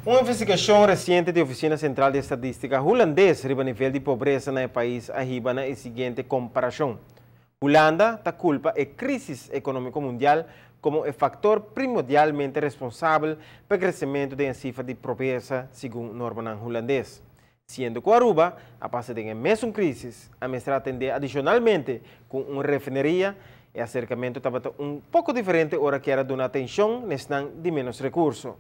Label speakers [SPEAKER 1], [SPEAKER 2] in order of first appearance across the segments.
[SPEAKER 1] Uma investigação recente da Oficina Central de Estatística holandesa sobre o nível de pobreza no país arriba na seguinte comparação. Holanda está culpa a crise econômica mundial como o fator primordialmente responsável pelo crescimento da cifra de pobreza, segundo norma holandês. Sendo que Aruba, a passar de mesma crise, a mestra atender adicionalmente com uma refineria, e acercamento estava um pouco diferente ora que era de uma atenção de menos recursos.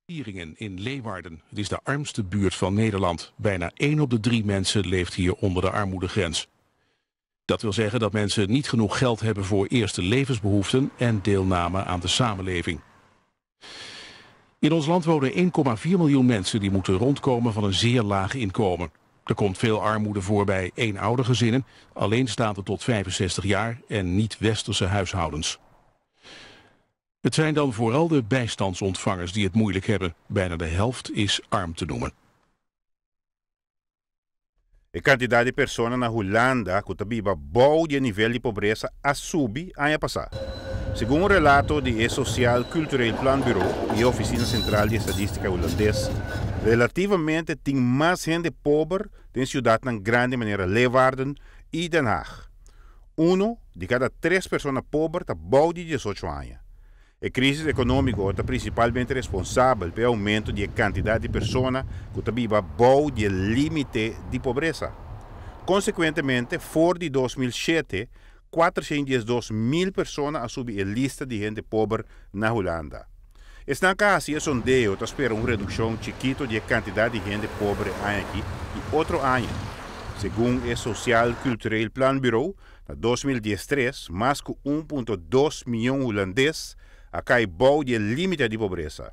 [SPEAKER 2] Vieringen in Leeuwarden. Het is de armste buurt van Nederland. Bijna 1 op de 3 mensen leeft hier onder de armoedegrens. Dat wil zeggen dat mensen niet genoeg geld hebben voor eerste levensbehoeften en deelname aan de samenleving. In ons land wonen 1,4 miljoen mensen die moeten rondkomen van een zeer laag inkomen. Er komt veel armoede voor bij eenoudergezinnen, alleenstaande tot 65 jaar en niet-westerse huishoudens. Het zijn dan vooral de bijstandsontvangers die het moeilijk hebben. Bijna de helft is arm te noemen.
[SPEAKER 3] A quantidade de pessoas na Holanda que tabiba bom de nível de pobreza a subir ano passado. Segundo um relato do Social Cultureel Planbureau e a Oficina Central de Estatística holandesa, relativamente tem mais gente pobre em cidades na grande maneira Leeuwarden e Den Haag. 1 de cada 3 pessoas pobres está bom de 18 anos. A crise econômica é principalmente responsável pelo aumento da quantidade de pessoas que vivam abaixo do limite de pobreza. Consequentemente, fora de 2007, 412 mil pessoas assumiram a lista de gente pobre na Holanda. Esta casi sondeo espera uma redução chiquita da quantidade de gente pobre aqui e outro ano. Segundo o Social Cultureel Planbureau, em 2013, mais que 1,2 milhão holandeses acai bom de limite de pobreza.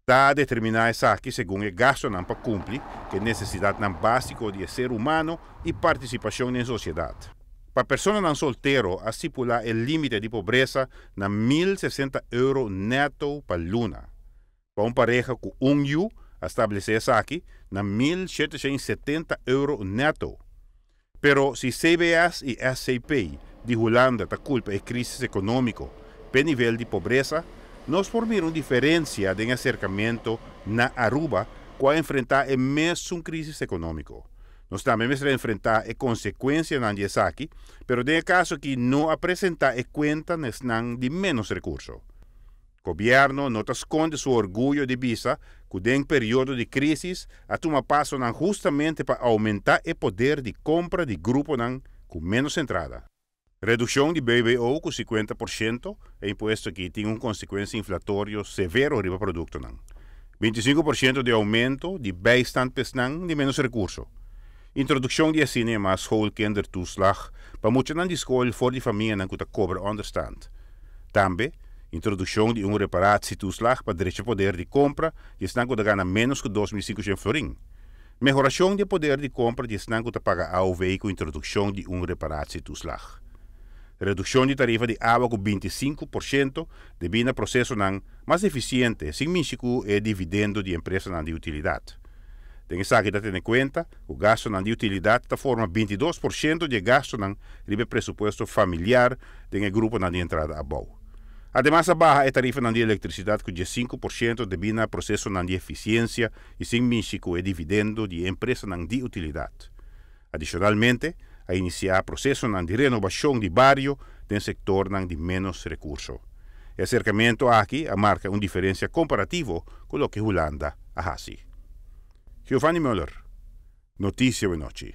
[SPEAKER 3] Está determinado isso aqui segundo o gasto para cumprir que necessidade básica de ser humano e participação na sociedade. Para pessoas não solteiras, a estipular o limite de pobreza na 1.060 € neto para luna. Para uma pareja com U, a estabelecer isso aqui na 1.770 € neto. Pero se CBS e SCP de Holanda está culpa da crise econômica, para nível de pobreza, nós formamos diferença de acercamento na Aruba com enfrentar a mesma crise econômica. Nós também vamos enfrentar a consequência na aqui, pero de caso que não apresentar a conta de menos recursos. O governo não esconde seu orgulho de visa que em período de crise a toma passo justamente para aumentar o poder de compra de grupo com menos entrada. Redução de BBO com 50% é imposto que tem uma consequência inflatória severa para o produto. 25% de aumento de bijstand de menos recursos. Introdução de cinema als schoolkindertoeslag para muitos de escola fora de família que cobra onderstand. Também, introdução de reparatietoeslag para direito poder de compra de estão que ganha menos que 2.500 florin. Melhoração de poder de compra de estão que paga ao veículo introdução de reparatietoeslag. Redução de tarifa de água com 25% devido a processo mais eficiente, sem México e dividendo de empresas de utilidade. Tem que ter em conta o gasto de utilidade forma 22% de gasto no presupuesto familiar do grupo de entrada a bom. Ademais, a barra é tarifa de eletricidade com 5% devido a processo de eficiência e sem México e dividendo de empresas de utilidade. Adicionalmente, a iniciar processo de renovação de bairro no sector de menos recursos. O acercamento aqui marca uma diferença comparativa com o que Holanda faz. Giovanni Müller, Notícia de Noite.